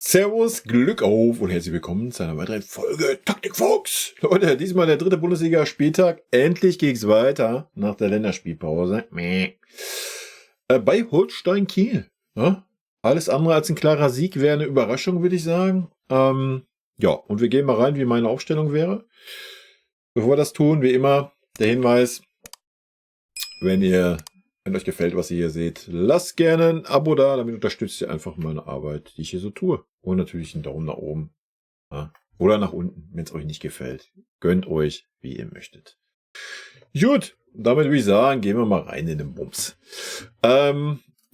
Servus, Glück auf und herzlich willkommen zu einer weiteren Folge Taktik Fuchs. Leute, diesmal der dritte Bundesliga-Spieltag. Endlich geht's weiter nach der Länderspielpause. Bei Holstein Kiel. Ja? Alles andere als ein klarer Sieg wäre eine Überraschung, würde ich sagen. Ja, und wir gehen mal rein, wie meine Aufstellung wäre. Bevor wir das tun, wie immer, der Hinweis, wenn euch gefällt, was ihr hier seht, lasst gerne ein Abo da, damit unterstützt ihr einfach meine Arbeit, die ich hier so tue. Und natürlich einen Daumen nach oben. Ja. Oder nach unten, wenn es euch nicht gefällt. Gönnt euch, wie ihr möchtet. Gut, damit würde ich sagen, gehen wir mal rein in den Bums.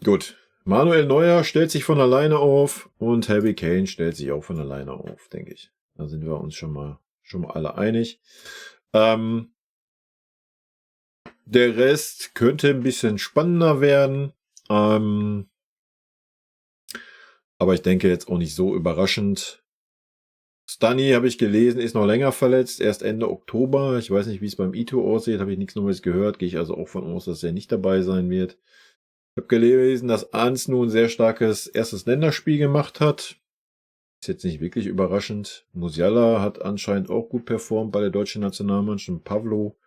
Gut. Manuel Neuer stellt sich von alleine auf und Harry Kane stellt sich auch von alleine auf, denke ich. Da sind wir uns schon mal alle einig. Der Rest könnte ein bisschen spannender werden. Aber ich denke jetzt auch nicht so überraschend. Stunny, habe ich gelesen, ist noch länger verletzt. Erst Ende Oktober. Ich weiß nicht, wie es beim Ito aussieht. Habe ich nichts Neues gehört. Gehe ich also auch von aus, dass er nicht dabei sein wird. Ich habe gelesen, dass Arns nun ein sehr starkes erstes Länderspiel gemacht hat. Ist jetzt nicht wirklich überraschend. Musiala hat anscheinend auch gut performt bei der deutschen Nationalmannschaft. Pavlo.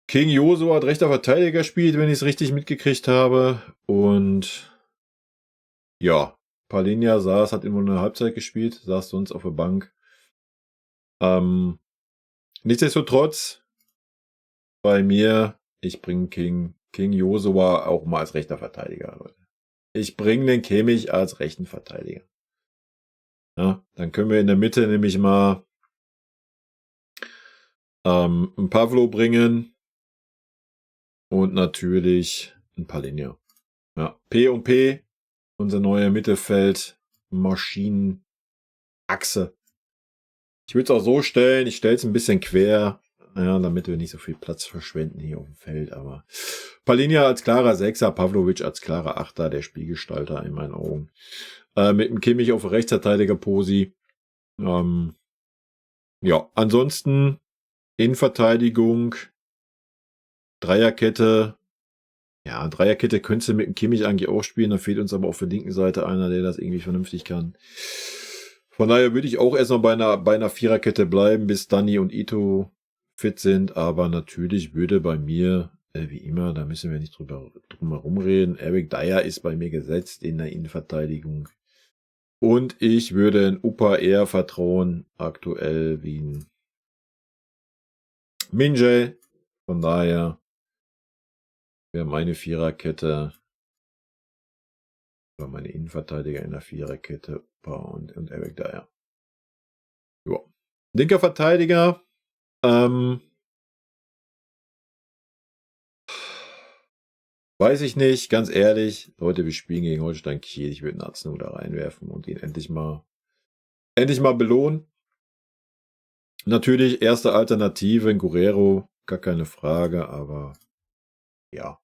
King Josu hat rechter Verteidiger gespielt, wenn ich es richtig mitgekriegt habe. Und ja, Palhinha hat immer eine Halbzeit gespielt, saß sonst auf der Bank. Nichtsdestotrotz, bei mir, ich bringe King Josua auch mal als rechter Verteidiger, Leute. Ich bringe den Kimmich als rechten Verteidiger. Ja, dann können wir in der Mitte nämlich mal einen Pavlo bringen. Und natürlich ein Palhinha. Ja, P und P, unser neuer Mittelfeld-Maschinenachse. Ich würde es auch so stellen, ich stelle es ein bisschen quer, ja, damit wir nicht so viel Platz verschwenden hier auf dem Feld. Aber Palhinha als klarer Sechser, Pavlovic als klarer Achter, der Spielgestalter in meinen Augen. Mit dem Kimmich auf Rechtsverteidiger-Posi. Ja, ansonsten Innenverteidigung, Dreierkette. Ja, Dreierkette könntest du mit dem Kimmich eigentlich auch spielen. Da fehlt uns aber auf der linken Seite einer, der das irgendwie vernünftig kann. Von daher würde ich auch erstmal bei einer Viererkette bleiben, bis Dani und Ito fit sind. Aber natürlich würde bei mir, wie immer, da müssen wir nicht drum herum reden, Eric Dyer ist bei mir gesetzt in der Innenverteidigung. Und ich würde in Upa eher vertrauen, aktuell wie ein Minjay. Von daher wäre meine Viererkette oder meine Innenverteidiger in der Viererkette Upa und Eric Dyer. Ja. Linker Verteidiger. Weiß ich nicht, ganz ehrlich. Leute, wir spielen gegen Holstein Kiel. Ich würde Naznu da reinwerfen und ihn endlich mal belohnen. Natürlich erste Alternative in Guerrero, gar keine Frage, aber ja.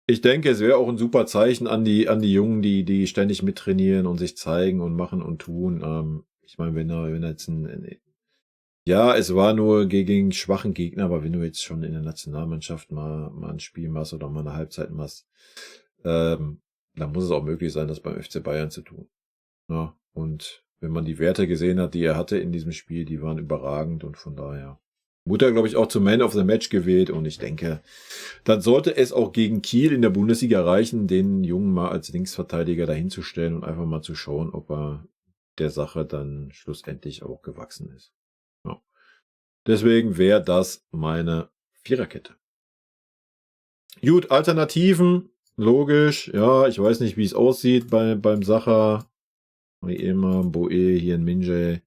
Ich denke, es wäre auch ein super Zeichen an die Jungen, die ständig mittrainieren und sich zeigen und machen und tun. Ich meine, wenn er jetzt ja, es war nur gegen schwachen Gegner, aber wenn du jetzt schon in der Nationalmannschaft mal ein Spiel machst oder mal eine Halbzeit machst, dann muss es auch möglich sein, das beim FC Bayern zu tun. Ja, und wenn man die Werte gesehen hat, die er hatte in diesem Spiel, die waren überragend und von daher wurde er, glaube ich, auch zum Man of the Match gewählt und ich denke, dann sollte es auch gegen Kiel in der Bundesliga reichen, den Jungen mal als Linksverteidiger dahinzustellen und einfach mal zu schauen, ob er der Sache dann schlussendlich auch gewachsen ist. Ja. Deswegen wäre das meine Viererkette. Gut, Alternativen, logisch, ja, ich weiß nicht, wie es aussieht beim Sacher. Wie immer, Boe, hier ein Minjay.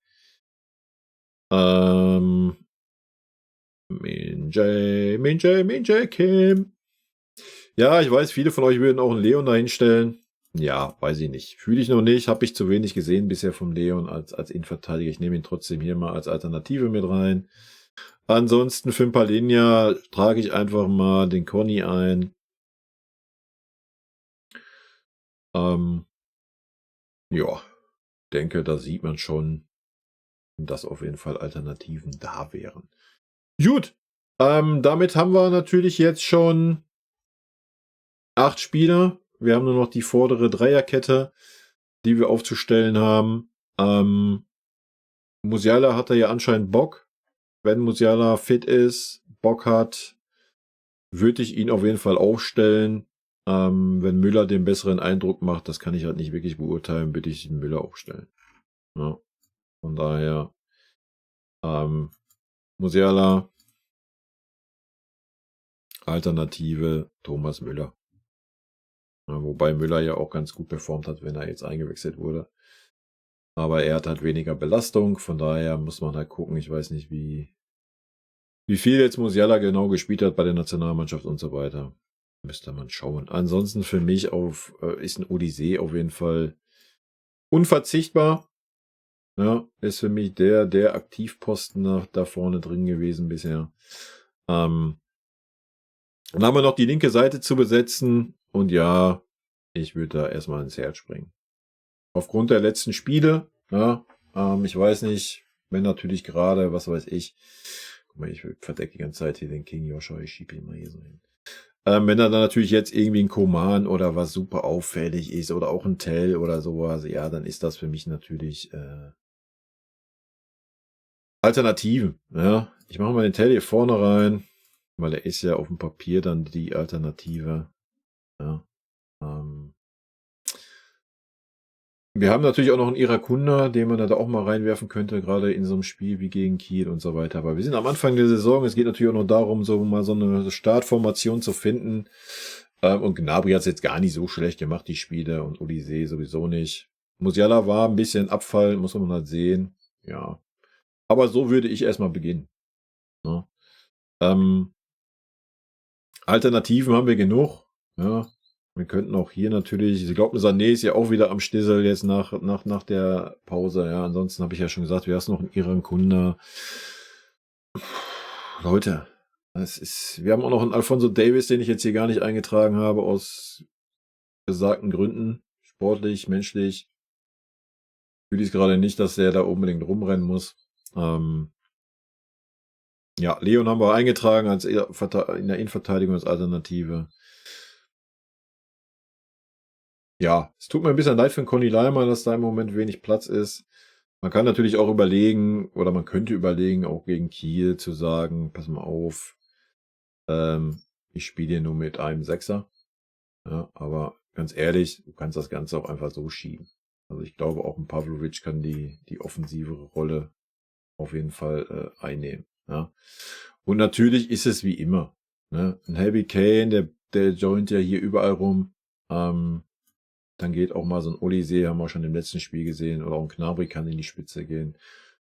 Minjay, Kim. Ja, ich weiß, viele von euch würden auch einen Leon da hinstellen. Ja, weiß ich nicht. Fühle ich noch nicht. Habe ich zu wenig gesehen bisher vom Leon als Innenverteidiger. Ich nehme ihn trotzdem hier mal als Alternative mit rein. Ansonsten für ein paar Linien trage ich einfach mal den Conny ein. Ja, denke, da sieht man schon, dass auf jeden Fall Alternativen da wären. Gut, damit haben wir natürlich jetzt schon 8 Spieler. Wir haben nur noch die vordere Dreierkette. die wir aufzustellen haben. Musiala hat da ja anscheinend Bock. Wenn Musiala fit ist, Bock hat, würde ich ihn auf jeden Fall aufstellen. Wenn Müller den besseren Eindruck macht, das kann ich halt nicht wirklich beurteilen, würde ich Müller aufstellen. Ja. Von daher, Musiala, Alternative Thomas Müller. Ja, wobei Müller ja auch ganz gut performt hat, wenn er jetzt eingewechselt wurde. Aber er hat halt weniger Belastung, von daher muss man halt gucken. Ich weiß nicht, wie viel jetzt Musiala genau gespielt hat bei der Nationalmannschaft und so weiter. Müsste man schauen. Ansonsten für mich ist ein Odyssee auf jeden Fall unverzichtbar. Ja, ist für mich der Aktivposten da vorne drin gewesen bisher. Dann haben wir noch die linke Seite zu besetzen. Und ja, ich würde da erstmal ins Herz springen. Aufgrund der letzten Spiele, ja, ich weiß nicht, wenn natürlich gerade, was weiß ich, guck mal, ich verdecke die ganze Zeit hier den King Joshua, ich schiebe ihn mal hier so hin. Wenn er dann natürlich jetzt irgendwie ein Coman oder was super auffällig ist oder auch ein Tell oder sowas, ja, dann ist das für mich natürlich Alternativen. Ja, ich mache mal den Tell hier vorne rein, weil er ist ja auf dem Papier dann die Alternative. Ja, wir haben natürlich auch noch einen Irakunda, den man da auch mal reinwerfen könnte, gerade in so einem Spiel wie gegen Kiel und so weiter. Aber wir sind am Anfang der Saison. Es geht natürlich auch noch darum, so mal so eine Startformation zu finden. Und Gnabry hat es jetzt gar nicht so schlecht gemacht, die Spiele. Und Olise sowieso nicht. Musiala war ein bisschen Abfall, muss man halt sehen. Ja. Aber so würde ich erstmal beginnen. Ja. Alternativen haben wir genug. Ja. Wir könnten auch hier natürlich, ich glaube, Sané ist ja auch wieder am Stissel jetzt nach der Pause. Ja, ansonsten habe ich ja schon gesagt, wir haben noch einen Iran-Kunde. Leute, wir haben auch noch einen Alphonso Davies, den ich jetzt hier gar nicht eingetragen habe, aus besagten Gründen. Sportlich, menschlich. Fühle ich gerade nicht, dass der da unbedingt rumrennen muss. Ja, Leon haben wir eingetragen in der Innenverteidigung als Alternative. Ja, es tut mir ein bisschen leid für den Conny Leimer, dass da im Moment wenig Platz ist. Man kann natürlich auch überlegen, oder man könnte überlegen, auch gegen Kiel zu sagen, pass mal auf, ich spiele hier nur mit einem Sechser. Ja, aber ganz ehrlich, du kannst das Ganze auch einfach so schieben. Also ich glaube, auch ein Pavlovic kann die offensivere Rolle auf jeden Fall einnehmen. Ja. Und natürlich ist es wie immer. Ne? Ein Harry Kane, der joint ja hier überall rum. Dann geht auch mal so ein Olise, haben wir schon im letzten Spiel gesehen, oder auch ein Gnabry kann in die Spitze gehen.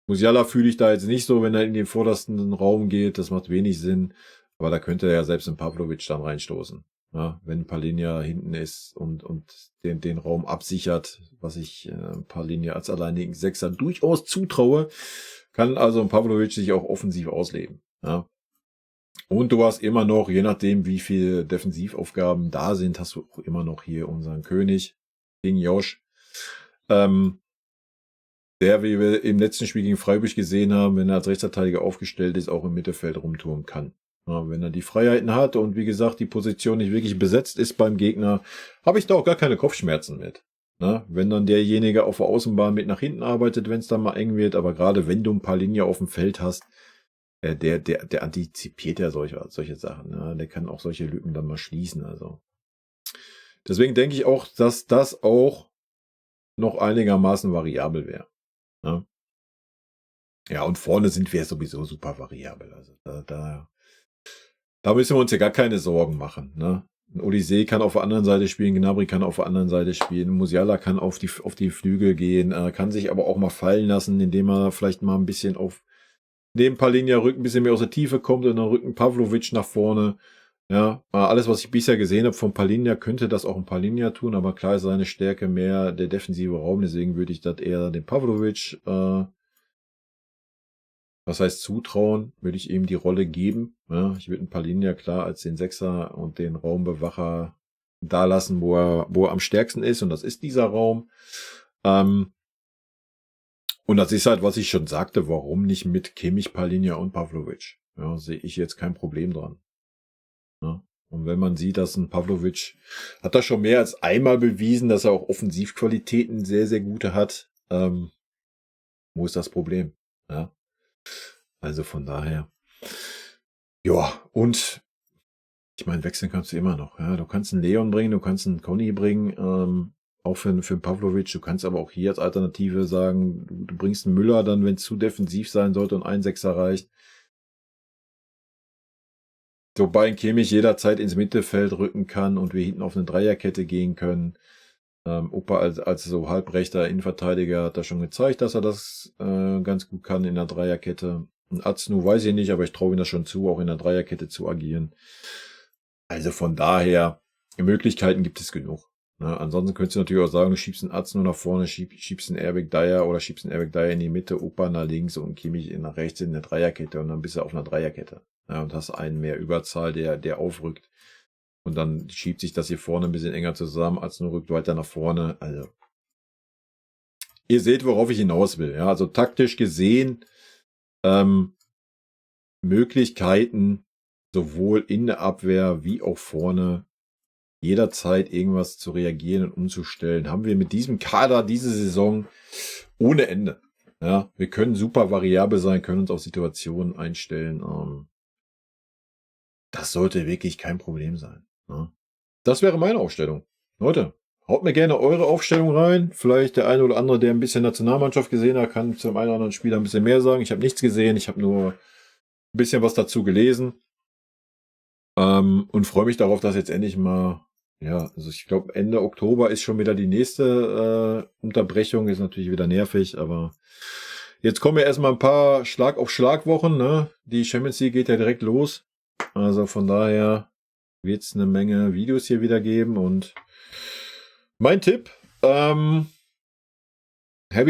Musiala fühle ich da jetzt nicht so, wenn er in den vordersten Raum geht, das macht wenig Sinn, aber da könnte er ja selbst ein Pavlovic dann reinstoßen. Ja, wenn Palhinha hinten ist und den Raum absichert, was ich Palhinha als alleinigen Sechser durchaus zutraue, kann also ein Pavlovic sich auch offensiv ausleben. Ja. Und du hast immer noch, je nachdem wie viele Defensivaufgaben da sind, hast du auch immer noch hier unseren König, King Josh, der, wie wir im letzten Spiel gegen Freiburg gesehen haben, wenn er als Rechtsverteidiger aufgestellt ist, auch im Mittelfeld rumtouren kann. Ja, wenn er die Freiheiten hat und wie gesagt, die Position nicht wirklich besetzt ist beim Gegner, habe ich da auch gar keine Kopfschmerzen mit. Na, wenn dann derjenige auf der Außenbahn mit nach hinten arbeitet, wenn es dann mal eng wird, aber gerade wenn du ein paar Linien auf dem Feld hast, der antizipiert ja solche Sachen. Ne? Der kann auch solche Lücken dann mal schließen. Also deswegen denke ich auch, dass das auch noch einigermaßen variabel wäre. Ne? Ja, und vorne sind wir sowieso super variabel. Also da müssen wir uns ja gar keine Sorgen machen. Ne? Ein Olise kann auf der anderen Seite spielen, Gnabry kann auf der anderen Seite spielen, Musiala kann auf die Flügel gehen, kann sich aber auch mal fallen lassen, indem er vielleicht mal ein bisschen neben Palhinha Rücken ein bisschen mehr aus der Tiefe kommt und dann Rücken Pavlovic nach vorne. Ja, alles, was ich bisher gesehen habe von Palhinha, könnte das auch ein Palhinha tun, aber klar ist seine Stärke mehr der defensive Raum, deswegen würde ich das eher dem Pavlovic, was heißt zutrauen, würde ich ihm die Rolle geben. Ja, ich würde einen Palhinha klar als den Sechser und den Raumbewacher da lassen, wo er am stärksten ist, und das ist dieser Raum. Und das ist halt, was ich schon sagte, warum nicht mit Kimmich, Palhinha und Pavlovic? Ja, sehe ich jetzt kein Problem dran. Ja, Und wenn man sieht, dass ein Pavlovic hat das schon mehr als einmal bewiesen, dass er auch Offensivqualitäten sehr, sehr gute hat, wo ist das Problem? Ja. Also von daher. Ja, und ich meine, wechseln kannst du immer noch. Ja. Du kannst einen Leon bringen, du kannst einen Conny bringen, auch für einen Pavlovic. Du kannst aber auch hier als Alternative sagen, du bringst einen Müller dann, wenn es zu defensiv sein sollte und ein Sechser reicht. Wobei ein Kimmich jederzeit ins Mittelfeld rücken kann und wir hinten auf eine Dreierkette gehen können. Opa als so halbrechter Innenverteidiger hat da schon gezeigt, dass er das ganz gut kann in der Dreierkette. Ein Aznu weiß ich nicht, aber ich traue ihm das schon zu, auch in der Dreierkette zu agieren. Also von daher, Möglichkeiten gibt es genug. Ne? Ansonsten könntest du natürlich auch sagen, du schiebst einen Aznu nach vorne, schiebst einen Eric Dyer oder schiebst einen Eric Dyer in die Mitte, Opa nach links und Kimmich nach rechts in der Dreierkette und dann bist du auf einer Dreierkette. Ja, und hast einen mehr Überzahl, der aufrückt. Und dann schiebt sich das hier vorne ein bisschen enger zusammen, als nur rückt weiter nach vorne. Also, ihr seht, worauf ich hinaus will. Ja, also taktisch gesehen, Möglichkeiten, sowohl in der Abwehr wie auch vorne, jederzeit irgendwas zu reagieren und umzustellen, haben wir mit diesem Kader diese Saison ohne Ende. Ja, wir können super variabel sein, können uns auf Situationen einstellen. Das sollte wirklich kein Problem sein. Ja. Das wäre meine Aufstellung. Leute, haut mir gerne eure Aufstellung rein. Vielleicht der eine oder andere, der ein bisschen Nationalmannschaft gesehen hat, kann zum einen oder anderen Spieler ein bisschen mehr sagen. Ich habe nichts gesehen. Ich habe nur ein bisschen was dazu gelesen. Und freue mich darauf, dass jetzt endlich mal, ja, also ich glaube Ende Oktober ist schon wieder die nächste Unterbrechung. Ist natürlich wieder nervig, aber jetzt kommen ja erstmal ein paar Schlag-auf-Schlag-Wochen. Ne? Die Champions League geht ja direkt los. Also von daher wird es eine Menge Videos hier wieder geben und mein Tipp, Heavy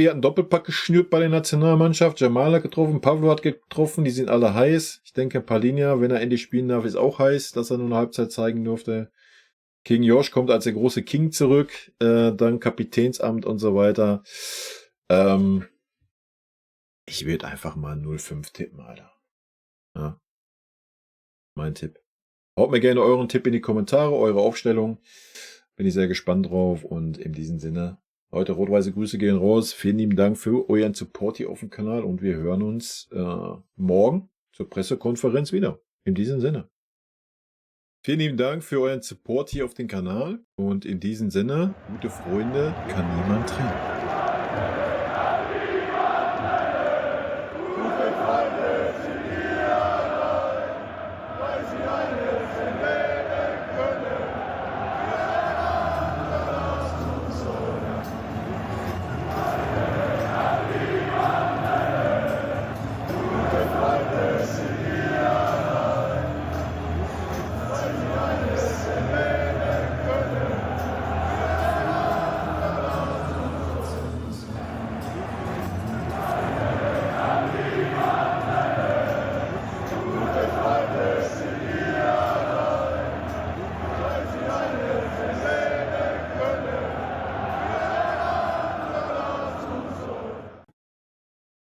hat einen Doppelpack geschnürt bei der Nationalmannschaft, Jamal hat getroffen, Pavlo hat getroffen, die sind alle heiß. Ich denke, Palhinha, wenn er endlich spielen darf, ist auch heiß, dass er nur eine Halbzeit zeigen durfte. King Josh kommt als der große King zurück, dann Kapitänsamt und so weiter. Ich würde einfach mal 0-5 tippen, Alter. Ja. Mein Tipp. Haut mir gerne euren Tipp in die Kommentare, eure Aufstellung. Bin ich sehr gespannt drauf und in diesem Sinne, heute rot-weiße Grüße gehen raus. Vielen lieben Dank für euren Support hier auf dem Kanal und wir hören uns morgen zur Pressekonferenz wieder. In diesem Sinne. Vielen lieben Dank für euren Support hier auf dem Kanal und in diesem Sinne, gute Freunde kann niemand trennen.